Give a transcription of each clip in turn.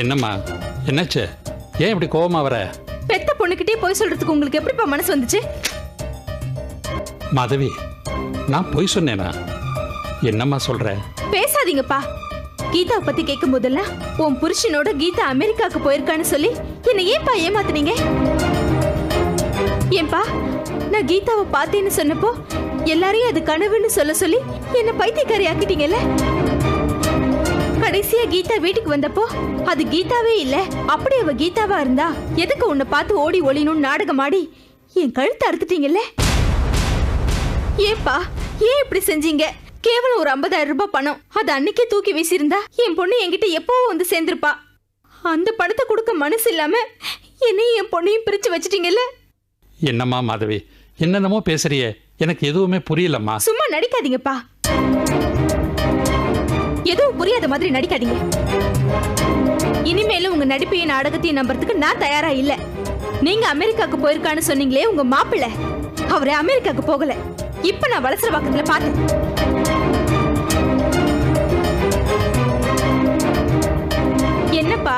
என்னம்மா, என்னாச்சு? ஏன் இப்படி கோவமா வர? பெத்த பொண்ணுகிட்டே போய் சொல்றதுக்கு உங்களுக்கு எப்படிப்பா மனசு வந்துச்சு? மாதவி, நான் பொய் சொன்னேனா? என்னம்மா சொல்ற? பேசாதீங்கப்பா. கீதாவை பத்தி கேட்கும் போதெல்லாம் உன் புருஷனோட கீதா அமெரிக்காவுக்கு போயிருக்கான்னு சொல்லி என்ன ஏன்பா ஏமாத்துனீங்க? ஏன்பா நான் கீதாவை பார்த்தேன்னு சொன்னப்போ எல்லாரையும் அது கனவுன்னு சொல்ல சொல்லி என்ன பைத்தியக்காரி ஆக்கிட்டீங்கல்ல? கடைசியா கீதா வீட்டுக்கு வந்தப்போ அது கீதாவே இல்ல, அப்படி அவ கீதாவா இருந்தா எதுக்கு உன்னை பார்த்து ஓடி ஒளினும் நாடகம் ஆடி என் கழுத்தை அறுத்துட்டீங்கல்ல? ஏப்பா ஏன் இப்படி செஞ்சீங்க? கேவலம் ஒரு 50,000 ரூபாய் பணம், அது அன்னைக்கே தூக்கி வீசியிருந்தா என் பொண்ணு என்கிட்ட எப்பவோ வந்து சேர்ந்திருப்பா. அந்த பணத்தை கொடுக்க மனசு இல்லாம என்னையும் என் பொண்ணையும் பிரிச்சு வச்சிட்டீங்கல்ல? என்னம்மா மாதவி, என்னென்னமோ பேசுறியே, எனக்கு எதுவுமே புரியலம்மா. சும்மா நடிக்காதீங்கப்பா. எதுவும் புரியாத மாதிரி நடிக்காதீங்க. இனிமேலும் உங்க நடிப்பையும் நாடகத்தையும் நம்புறதுக்கு நான் தயாரா இல்ல. நீங்க அமெரிக்காக்கு போயிருக்கான்னு சொன்னீங்களே உங்க மாப்பிள்ளை, அவரை அமெரிக்காக்கு போகல. இப்ப நான் வளசர பக்கத்துல பார்த்தேன். என்னப்பா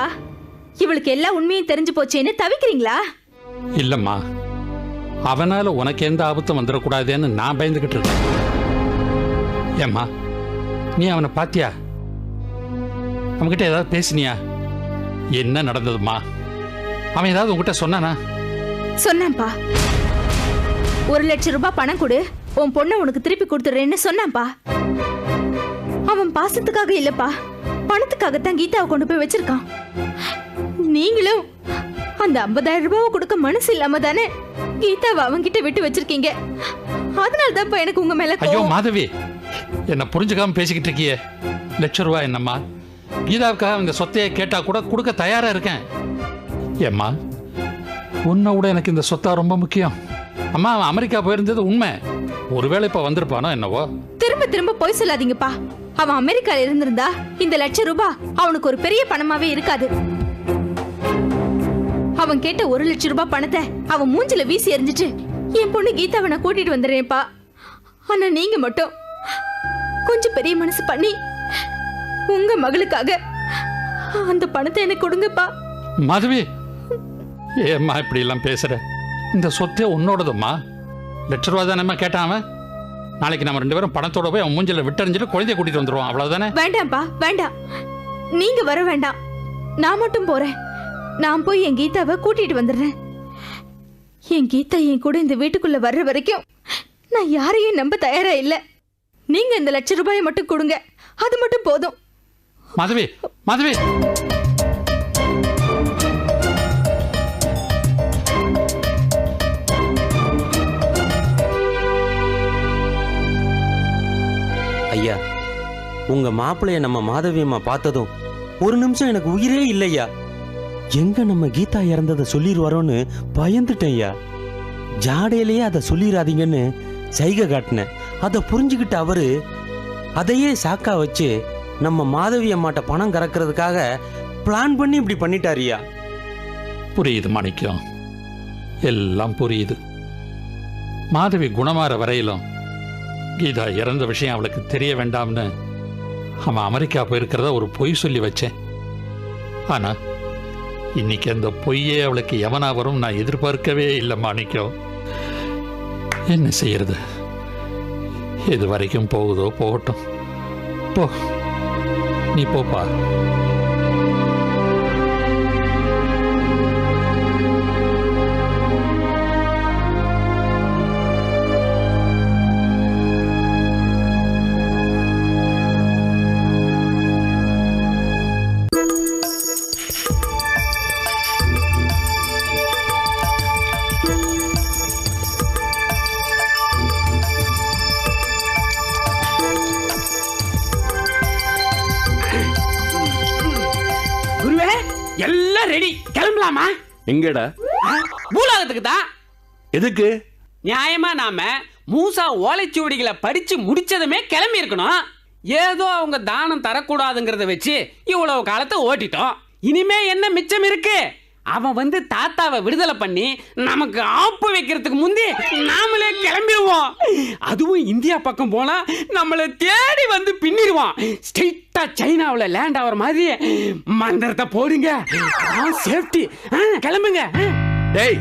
இவளுக்கு எல்லா உண்மையும் தெரிஞ்சு போச்சேன்னு தவிக்கிறீங்களா? இல்லம்மா, அவனால உனக்கு எந்த ஆபத்தும் வந்துடக்கூடாதுன்னு நான் பயந்துகிட்டு இருக்கேன். ஏம்மா, நீ அவனை பாத்தியா? அவன்கிட்ட ஏதாவது பேசினியா? என்ன நடந்ததுமா? அவன் ஏதாவது உங்ககிட்ட சொன்னானா? சொன்னான்பா. 1,00,000 ரூபாய் பணம் கொடு, உன் பொண்ணை உனக்கு திருப்பி கொடுத்துறேன்னு சொன்னான்பா. அவன் பாசத்துக்காக இல்லப்பா, பணத்துக்காகத்தான் கீதாவை கொண்டு போய் வச்சிருக்கான். நீங்களும் அந்த 50,000 ரூபாவை கொடுக்க மனசு இல்லாம தானே கீதாவை அவன்கிட்ட விட்டு வச்சிருக்கீங்க. அதனாலதான் எனக்கு உங்க மேல ஐயோ மாதவி, என்ன புரிஞ்சுக்காம பேசிக்கிட்டு இருக்கியே. 1,00,000 ரூபாய் என்னம்மா? கீதாவுக்காக இந்த சொத்தையை கேட்டா கூட கொடுக்க தயாரா இருக்கேன். ஏம்மா, உன்னை விட எனக்கு இந்த சொத்தா ரொம்ப முக்கியம். அம்மா, அவன் அமெரிக்கா போயிருந்தது உண்மை. ஒருவேளை இப்ப வந்திருப்பானோ என்னவோ. திரும்ப திரும்ப போய் சொல்லாதீங்கப்பா. அவன் அமெரிக்கால இருந்திருந்தா இந்த 1,00,000 ரூபாய் அவனுக்கு ஒரு பெரிய பணமாவே இருக்காது. அவன் கேட்ட 1,00,000 ரூபாய் பணத்தை அவன் மூஞ்சில வீசி எறிஞ்சிட்டு என் பொண்ணு கீதாவை நான் கூட்டிட்டு வந்துடுறேன்ப்பா. ஆனா நீங்க மட்டும் கொஞ்சம் பெரிய மனசு பண்ணி உங்க மகளுக்காக அந்த பணத்தை எனக்கு கொடுங்கப்பா. மாதவி, ஏம்மா இப்படி எல்லாம் பேசுற? இந்த சொத்தே உன்னோடதும்மா. 1,00,000 ரூபாய் தானேம்மா கேட்டான் அவன். நாளைக்கு நம்ம 2 பேரும் பணத்தோட போய் அவன் மூஞ்சில விட்டறிஞ்சிட்டு குழந்தைய கூட்டிட்டு வந்துருவான். அவ்வளவுதானே? வேண்டாம்ப்பா, வேண்டாம். நீங்க வர வேண்டாம், நான் மட்டும் போறேன். நான் போய் என் கீதாவை கூட்டிட்டு வந்துடுறேன். என் கீதா என் கூட இந்த வீட்டுக்குள்ள வர்ற வரைக்கும் நான் யாரையும் நம்ப தயாரா இல்ல. நீங்க இந்த 1,00,000 ரூபாயை மட்டும் கொடுங்க, அது மட்டும் போதும். மாதவி, மாதவி, ஐயா, உங்க மாப்பிள்ளைய நம்ம மாதவியம்மா பார்த்ததும் ஒரு நிமிஷம் எனக்கு உயிரே இல்லையா. எங்க நம்ம கீதா இறந்ததை சொல்லிடுவாரோன்னு பயந்துட்டேன் ஐயா. ஜாடையிலேயே அதை சொல்லிடாதீங்கன்னு சைகை காட்டினேன். அதை புரிஞ்சுக்கிட்ட அவரு அதையே சாக்கா வச்சு நம்ம மாதவி அம்மாட்ட பணம் கறக்கிறதுக்காக பிளான் பண்ணி இப்படி பண்ணிட்டாரியா. புரியுது மாணிக்கம், எல்லாம் புரியுது. மாதவி குணமாற வரையிலும் கீதா இறந்த விஷயம் அவளுக்கு தெரிய வேண்டாம்னு அவன் அமெரிக்கா போயிருக்கிறத ஒரு பொய் சொல்லி வச்சேன். ஆனா இன்னைக்கு அந்த பொய்யே அவளுக்கு எவனா வரும் நான் எதிர்பார்க்கவே இல்லை மாணிக்கம். என்ன செய்யறது? இது வரைக்கும் போகுதோ போகட்டும். போ, நீ போப்பா. எல்லாம் ரெடி, கிளம்பலாமா? எங்கடா? பூலோகத்துக்கு தான். எதுக்கு? நியாயமா நாம மூசா ஓலைச்சுவடிகளை படிச்சு முடிச்சதுமே கிளம்பி இருக்கணும். ஏதோ அவங்க தானம் தரக்கூடாதுங்கிறத வச்சு இவ்வளவு காலத்தை ஓட்டிட்டோம். இனிமே என்ன மிச்சம் இருக்கு? அவன் வந்து தாத்தாவை விடுதலை பண்ணி நமக்கு ஆப்பு வைக்கிறதுக்கு முந்தி நாமளே கிளம்பிடுவோம். அதுவும் இந்தியா பக்கம் போனா நம்மளை தேடி வந்து பின்னிடுவான். ஸ்ட்ரெயிட்டா சைனாவில் லேண்ட் ஆகிற மாதிரி மந்திரத்தை போடுங்க, சேஃப்டி. கிளம்புங்க. டேய்,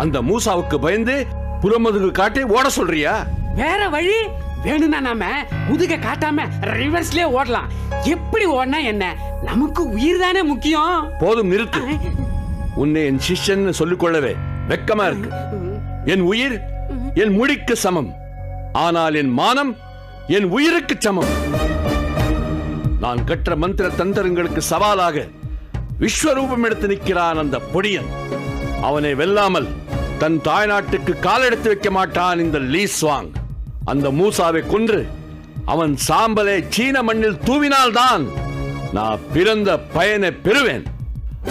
அந்த மூசாவுக்கு பயந்து புறமுதுகு காட்டி ஓட சொல்றியா? வேற வழி வேணும்னா நாம முதுக காட்டாம ரிவர்ஸ்லயே ஓடலாம். எப்படி ஓடனா என்ன, நமக்கு உயிர் தானே முக்கியம். போதும், நிறுத்து. உன்னை என் சிஷ்யன் சொல்லிக்கொள்ளவே வெக்கமா இருக்கு. என் உயிர் என் முடிக்கு சமம், ஆனால் என் மானம் என் உயிருக்கு சமம். நான் கற்ற மந்திர தந்திரங்களுக்கு சவாலாக விஸ்வரூபம் எடுத்து நிற்கிறான் அந்த பொடியன். அவனை வெல்லாமல் தன் தாய்நாட்டுக்கு காலெடுத்து வைக்க மாட்டான் இந்த லீ ஸ்வாங். அந்த மூசாவை கொன்று அவன் சாம்பலை சீன மண்ணில் தூவினால்தான் நான் பிறந்த பயனை பெறுவேன்.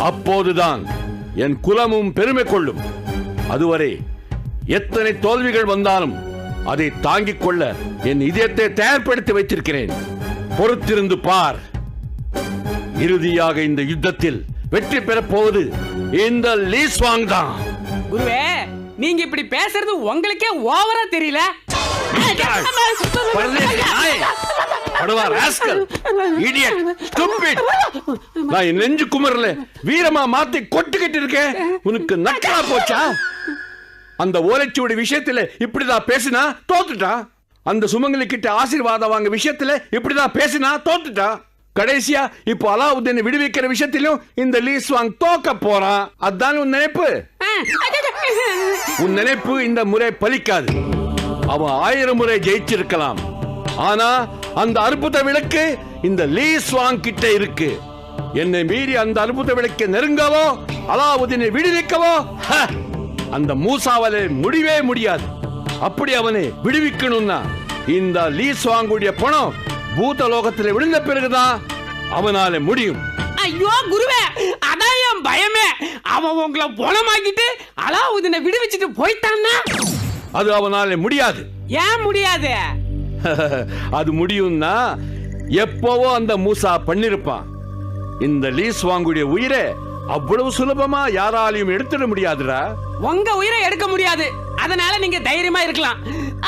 அப்போதுதான் என் குலமும் பெருமை கொள்ளும். அதுவரை எத்தனை தோல்விகள் வந்தாலும் அதை தாங்கிக் கொள்ள என் இதயத்தை தயார்படுத்தி வைத்திருக்கிறேன். பொறுத்திருந்து பார். இறுதியாக இந்த யுத்தத்தில் வெற்றி பெறப் போவது இந்த லீ ஸ்வாங் தான். குருவே, நீங்க இப்படி பேசுறது உங்களுக்கே ஓவரா தெரியல. நான் என் நெஞ்சு குமரல வீரமா மாத்தி கொட்டுக்கிட்டு இருக்கேன். உனக்கு நக்கலா போச்சா? அந்த ஓலைச்சுவடி விஷயத்துல இப்படிதான் பேசினா தோத்துட்டா. அந்த சுமங்கலி கிட்ட ஆசீர்வாதம் வாங்க விஷயத்துல இப்படிதான் பேசினா தோத்துட்டா. கடைசியா இப்போ அலாவுதீனை விடுவிக்கிற விஷயத்திலும் இந்த லீ ஸ்வாங் தோக்க போறான். அதான் உன் நினைப்பு. உன் நினைப்பு இந்த முறை பலிக்காது. அவன் 1000 முறை ஜெயிச்சிருக்கலாம். ஆனா அந்த அற்புத விளக்கு இந்த லீ ஸ்வாங் கிட்ட இருக்கு. என்னை மீறி அந்த அற்புத விளக்கை நெருங்கவோ அலாவுதீனை விடுவிக்கவோ அந்த மூசாவாலே முடிவே முடியாது. அப்படி அவனை விடுவிக்கணும்னா இந்த லீ ஸ்வாங்குடைய பணம் பூதலோகத்தில் விழுந்த பிறகுதான் அவனால முடியும். ஐயோ குருவே, அதான் என் பயமே. அவன் உங்களை பணமாக்கிட்டு அலாவுதீனை விடுவிச்சிட்டு போயிட்டான்னா அது அவனால முடியாது. ஏன் முடியாது? அது முடியும்னா எப்பவோ அந்த மூசா பண்ணிருப்பான். இந்த லீ ஸ்வாங்குடைய உயிரை அவ்வளவு சுலபமா யாராலையும் எடுத்துட முடியாதுடா. உங்க உயிரை எடுக்க முடியாது, அதனால நீங்க தைரியமா இருக்கலாம்.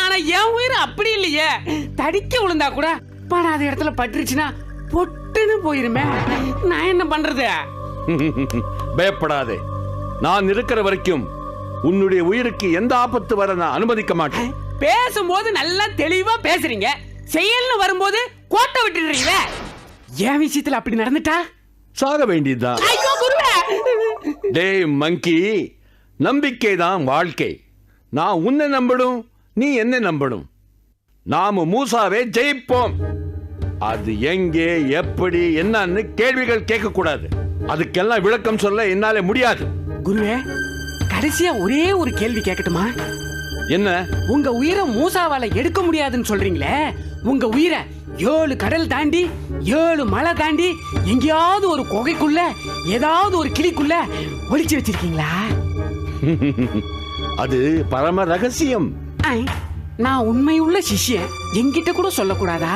ஆனா என் உயிரை அப்படி இல்லையே. தடிக்க விழுந்தா கூட படாத இடத்துல பட்டுருச்சுன்னா பொட்டுன்னு போயிருமே. நான் என்ன பண்றது? பயப்படாதே. நான் இருக்கிற வரைக்கும் உன்னுடைய உயிருக்கு எந்த ஆபத்து வர நான் அனுமதிக்க மாட்டேன். பேசும்போது நல்லா தெளிவா பேசுறீங்க, செயல்னு வரும்போது கோட்டை விட்டுடுறீங்க. என் விஷயத்துல அப்படி நடந்துட்டா சாக வேண்டியதுதான். ஐயோ குருவே. டேய் மங்கி, நம்பிக்கை தான் வாழ்க்கை. நான் உன்னை நம்பணும், நீ என்ன நம்பணும். நாம மூசாவை ஜெயிப்போம். அது எங்கே, எப்படி, என்னன்னு கேள்விகள் கேட்க கூடாது. அதுக்கெல்லாம் விளக்கம் சொல்ல என்னால முடியாது. குருவே, கடைசியா ஒரே ஒரு கேள்வி கேட்கட்டுமா? என்ன? உங்க உயிரை மூசாவால எடுக்க முடியாதுன்னு சொல்றீங்களே, உங்க உயிரை 7 கடல் தாண்டி 7 மலை தாண்டி எங்கேயாவது ஒரு குகைக்குள்ள ஏதாவது ஒரு கிளிக்குள்ள ஒளிச்சு வச்சிருக்கீங்களா? அது பரம ரகசியம். நான் உண்மையுள்ள சிஷ்யன், என்கிட்ட கூட சொல்லக்கூடாதா?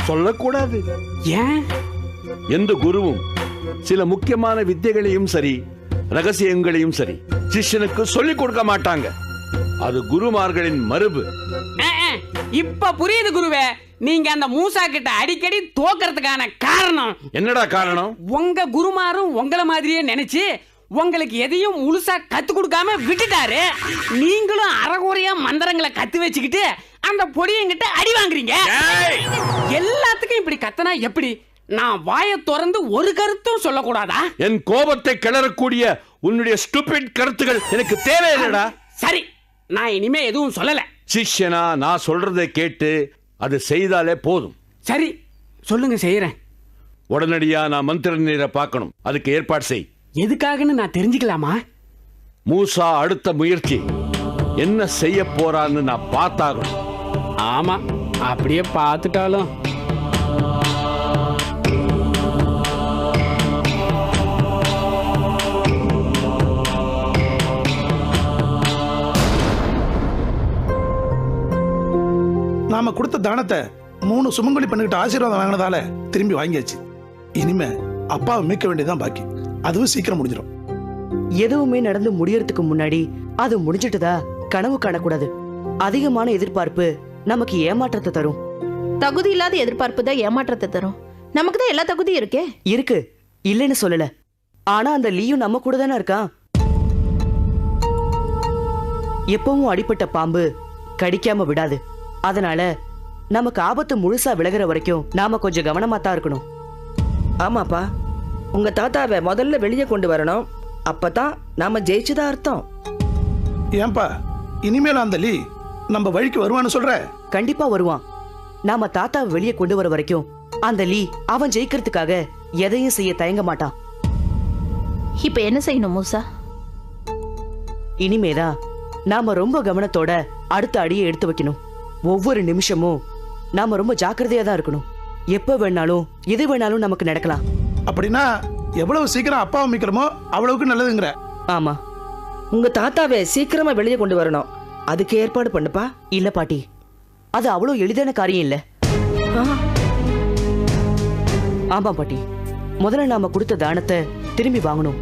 சொல்லக்கூடாது. ஏன்? எந்த குருவும் சில முக்கியமான வித்தைகளையும் சரி ரகசியங்களையும் சரி சிஷ்யனுக்கு சொல்லிக் கொடுக்க மாட்டாங்க. அது குருமார்களின் மரபு. இப்ப புரியுது குருவே. நீங்க அந்த மூசா கிட்ட அடிக்கடி தோக்கறதுக்கான காரணம் என்னடா காரணம்? உங்க குருமாரும் உங்கள மாதிரியே நினைச்சு உங்களுக்கு எதையும் முழுசா கத்து கொடுக்காம விட்டுட்டாரு. நீங்களும் அறகுறையா மந்திரங்களை கத்து வச்சுக்கிட்டு அந்த பொடியங்கிட்ட அடி வாங்குறீங்க. எல்லாத்துக்கும் இப்படி கத்தனா எப்படி? நான் வாயை திறந்து ஒரு கருத்தும் சொல்லக்கூடாதா? என் கோபத்தை கிளறக்கூடிய உன்னுடைய ஸ்டூபிட் கருத்துகள் எனக்கு தேவையில்லடா. சரி, நான் இனிமே எதுவும் சொல்லல. சிஷ்யனா நான் சொல்றதை கேட்டு அது செய்தாலே போதும். சரி, சொல்லுங்க, செய்யறேன். உடனடியா நான் மந்திர நீரை பார்க்கணும். அதுக்கு ஏற்பாடு செய். எதுக்காகன்னு நான் தெரிஞ்சுக்கலாமா? மூசா அடுத்த முயற்சி என்ன செய்ய போறான்னு நான் பார்த்தாகணும். ஆமா, அப்படியே பார்த்துட்டாலும். நாம கொடுத்த தானத்தை 3 சுமங்கலி பண்ணிக்கிட்டு ஆசீர்வாதம் வாங்கினதால திரும்பி வாங்கியாச்சு. இனிமே அப்பாவை மீட்க வேண்டியதான் பாக்கி. அதுவும் சீக்கிரம் முடிஞ்சிடும். எதுவுமே நடந்து முடியறதுக்கு முன்னாடி அது முடிஞ்சிட்டுதா கனவு காணக்கூடாது. அதிகமான எதிர்பார்ப்பு நமக்கு ஏமாற்றத்தை தரும். தகுதி இல்லாத எதிர்பார்ப்பு தான் ஏமாற்றத்தை தரும். நமக்கு தான் எல்லா தகுதியும் இருக்கே. இருக்கு, இல்லைன்னு சொல்லல. ஆனா அந்த லீயும் நம்ம கூட தானே இருக்கான். எப்பவும் அடிப்பட்ட பாம்பு கடிக்காம விடாது. அதனால நமக்கு ஆபத்து முழுசா விலகிற வரைக்கும் நாம கொஞ்சம் கவனமா தான் இருக்கணும். ஆமாப்பா, உங்க தாத்தாவை முதல்ல வெளியே கொண்டு வரணும். அப்பதான் நாம ஜெயிச்சுதா அர்த்தம். ஏன்பா இனிமேல் அந்த லீ நம்ம வழிக்கு வருவான்னு சொல்ற? கண்டிப்பா வருவான். நாம தாத்தாவை வெளியே கொண்டு வர வரைக்கும் அந்த லீ அவன் ஜெயிக்கிறதுக்காக எதையும் செய்ய தயங்க மாட்டான். இப்ப என்ன செய்யணும் மூசா? இனிமேதான் நாம ரொம்ப கவனத்தோட அடுத்த அடியை எடுத்து வைக்கணும். ஒவ்வொரு நிமிஷமும் நாம ரொம்ப ஜாக்கிரதையா தான் இருக்கணும். எப்ப வேணாலும் எது வேணாலும் நமக்கு நடக்கலாம். அப்படின்னா எவ்வளவு சீக்கிரம் அப்பாவை மீக்கிறோமோ அவ்வளவுக்கு நல்லதுங்கிற. ஆமா. உங்க தாத்தாவை சீக்கிரமா வெளியே கொண்டு வரணும். அதுக்கு ஏற்பாடு பண்ணுப்பா. இல்ல பாட்டி, அது அவ்வளவு எளிதான காரியம் இல்ல. ஆமா பாட்டி, முதல்ல நாம கொடுத்த தானத்தை திரும்பி வாங்கணும்.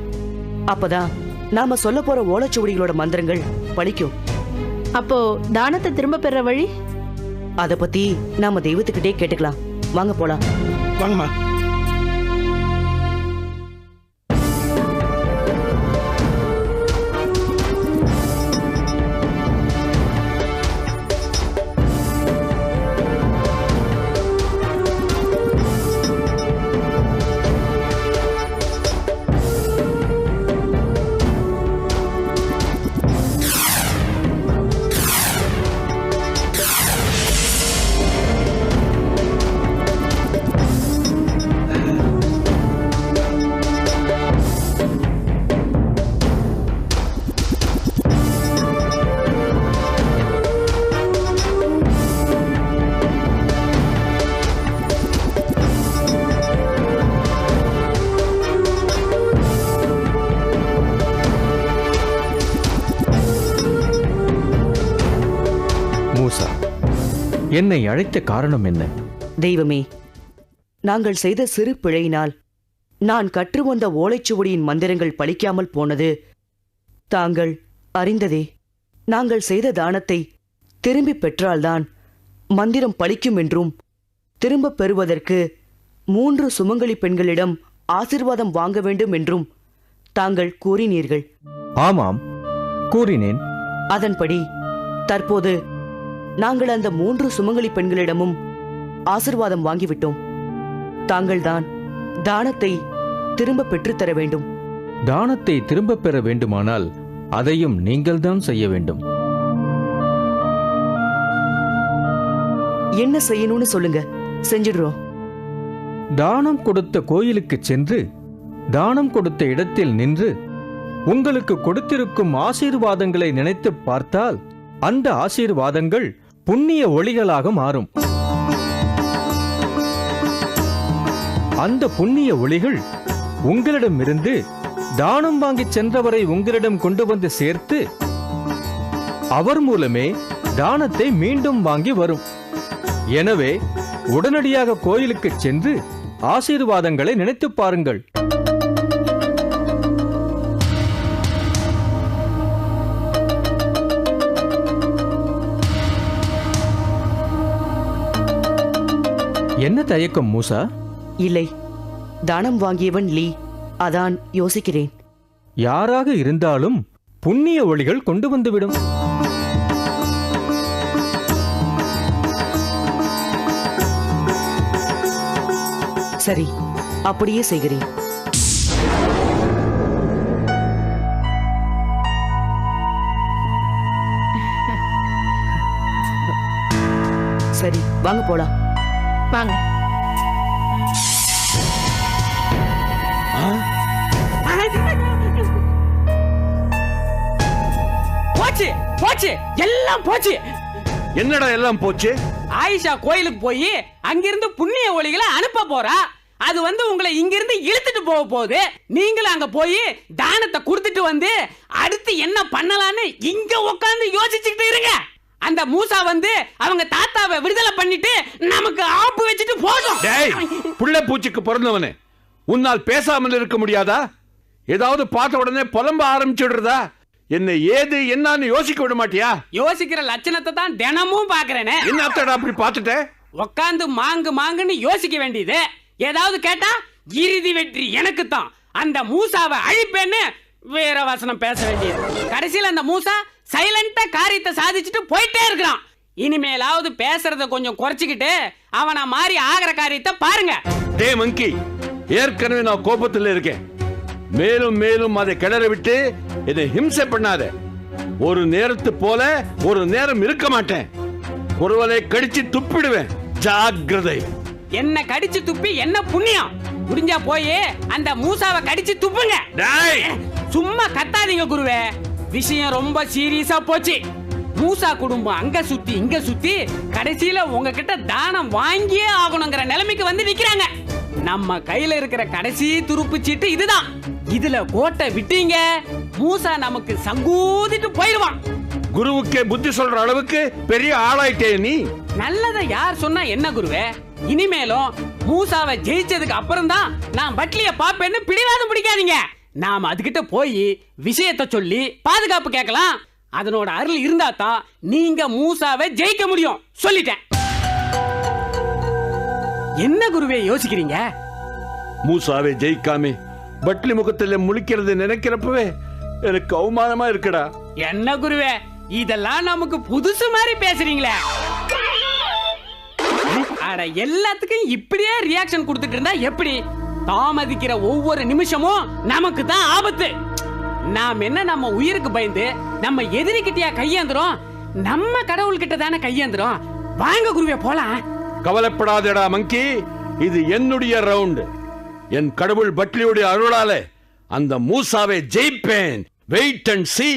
அப்பதான் நாம சொல்ல போற ஓலைச்சுவடிகளோட மந்திரங்கள் பலிக்கும். அப்போ தானத்தை திரும்ப பெற வழி? அத பத்தி நாம தெய்வத்துக்கிட்டே கேட்டுக்கலாம். வாங்க போலாம். வாங்கம்மா. மூசா, என்னை அழைத்த காரணம் என்ன? தெய்வமே, நாங்கள் செய்த சிறு பிழையினால் நான் கற்று வந்த ஓலைச்சுவடியின் மந்திரங்கள் பலிக்காமல் போனது தாங்கள் அறிந்ததே. நாங்கள் செய்த தானத்தை திரும்பி பெற்றால்தான் மந்திரம் பலிக்கும் என்றும் திரும்பப் பெறுவதற்கு 3 சுமங்கலி பெண்களிடம் ஆசீர்வாதம் வாங்க வேண்டும் என்றும் தாங்கள் கூறினீர்கள். ஆமாம், கூறினேன். அதன்படி தற்போது நாங்கள் அந்த 3 சுமங்கலி பெண்களிடமும் ஆசீர்வாதம் வாங்கிவிட்டோம். தாங்கள்தான் தானத்தை திரும்ப பெற்றுத்தர வேண்டும். தானத்தை திரும்ப பெற வேண்டுமானால் அதையும் நீங்கள்தான் செய்ய வேண்டும். என்ன செய்யணும்னு சொல்லுங்க, செஞ்சிடுறோம். தானம் கொடுத்த கோயிலுக்கு சென்று தானம் கொடுத்த இடத்தில் நின்று உங்களுக்கு கொடுத்திருக்கும் ஆசீர்வாதங்களை நினைத்து பார்த்தால் அந்த ஆசீர்வாதங்கள் புண்ணிய ஒளிகளாக மாறும். அந்த புண்ணிய ஒளிகள் உங்களிடமிருந்து தானம் வாங்கி சென்றவரை உங்களிடம் கொண்டு வந்து சேர்த்து அவர் மூலமே தானத்தை மீண்டும் வாங்கி வரும். எனவே உடனடியாக கோயிலுக்கு சென்று ஆசீர்வாதங்களை நினைத்து பாருங்கள். என்ன தயக்கம் மூசா? இல்லை, தானம் வாங்கியவன் லீ, அதான் யோசிக்கிறேன். யாராக இருந்தாலும் புண்ணிய ஒளிகள் கொண்டு வந்துவிடும். சரி, அப்படியே செய்கிறேன். சரி, வாங்க போலாம். வாங்க. போச்சு போச்சு, எல்லாம் போச்சு. என்னடா எல்லாம் போச்சு? ஆயிஷா கோயிலுக்கு போய் அங்கிருந்து புண்ணிய ஒளிகளை அனுப்ப போறா. அது உங்களை இங்கிருந்து இழுத்துட்டு போக போகுது. நீங்களும் அங்க போய் தானத்தை கொடுத்துட்டு வந்து அடுத்து என்ன பண்ணலான்னு இங்க உட்கார்ந்து யோசிச்சுக்கிட்டு இருங்க. அந்த மூசா அவங்க தாத்தாவை விடுதலை பண்ணிட்டு நமக்கு ஆப்பு வச்சுட்டு போதும். டேய், புள்ள பூச்சிக்கு பிறந்தவனே, உன்னால் பேசாமல் இருக்க முடியாதா? ஏதாவது பார்த்த உடனே புலம்ப ஆரம்பிச்சுடுறதா? என்ன ஏது என்னன்னு யோசிக்க விட மாட்டியா? யோசிக்கிற லட்சணத்தை தான் தினமும் பாக்குறேனே. என்னத்தடா அப்படி பார்த்துட்ட? உட்காந்து மாங்குன்னு யோசிக்க வேண்டியது. ஏதாவது கேட்டா இறுதி வெற்றி எனக்கு தான், அந்த மூசாவை அழிப்பேன்னு வேற வசனம் பேச வேண்டியது. கடைசியில் அந்த மூசா சைலண்டா காரியத்தை சாதிச்சுட்டு போயிட்டே இருக்கிறான். இனிமேலாவது பேசுறத கொஞ்சம் குறைச்சிக்கிட்டு அவனை மாதிரி ஆகிற காரியத்தை பாருங்க. டே மங்கி, ஏற்கனவே நான் கோபத்தில் இருக்கேன். மேலும் மேலும் அதை கிளற விட்டு என்னை ஹிம்சை பண்ணாத. ஒரு நேரத்து போல ஒரு நேரம் இருக்க மாட்டேன். குரவலை கடிச்சு துப்பிடுவேன். ஜாக்கிரதை. என்ன கடிச்சு துப்பி என்ன புண்ணியம்? முடிஞ்சா போய் அந்த மூசாவை கடிச்சு துப்புங்க. சும்மா கத்தாதீங்க குருவே, விஷயம் ரொம்ப சீரியஸா போச்சு. மூசா குடும்பம் அங்க சுத்தி இங்க சுத்தி கடைசியில உங்ககிட்ட தானம் வாங்கியே ஆகணுங்கிற நிலைமைக்கு வந்து நிக்கிறாங்க. நம்ம கையில இருக்கிற கடைசி துருப்பு சீட்டு இதுதான். இதுல கோட்டை விட்டீங்க, மூசா நமக்கு சங்கூதிட்டு போயிடுவான். குருவுக்கே புத்தி சொல்ற அளவுக்கு பெரிய ஆளாயிட்டே நீ. நல்லத யார் சொன்னா என்ன குருவே? இனிமேலும் மூசாவை ஜெயிச்சதுக்கு அப்புறம் தான் நான் பட்லிய பாப்பேன்னு பிடிவாதம் பிடிக்காதீங்க. நாம அதுகிட்ட போய் விஷயத்தை சொல்லி பாதுகாப்பு கேட்கலாம். அதனோட அருள் இருந்தா தான் நீங்க மூசாவை ஜெயிக்க முடியும். சொல்லிட்டேன். என்ன குருவே யோசிக்கிறீங்க? மூசாவை ஜெயிக்காமே பட்லி முகத்துல முழிக்கிறது நினைக்கிறப்பவே எனக்கு அவமானமா இருக்குடா. என்ன குருவே, இதெல்லாம் நமக்கு புதுசு மாதிரி பேசுறீங்களே. அட, எல்லாத்துக்கும் இப்படியே ரியாக்ஷன் கொடுத்துட்டு இருந்தா எப்படி? தாமதிக்கிற ஒவ்வொரு நிமிஷமும் நமக்கு தான் ஆபத்து. நாம் என்ன நம்ம உயிருக்கு பயந்து நம்ம எதிரிக்கிட்டயா கையேந்துறோம்? நம்ம கடவுள் கிட்ட தானே கையேந்துறோம். வாங்க குருவே போலாம். கவலைப்படாதடா மங்கி, இது என்னுடைய ரவுண்ட். என் கடவுள் பட்லியுடைய அருளாலே அந்த மூசாவை ஜெயிப்பேன். Wait and see.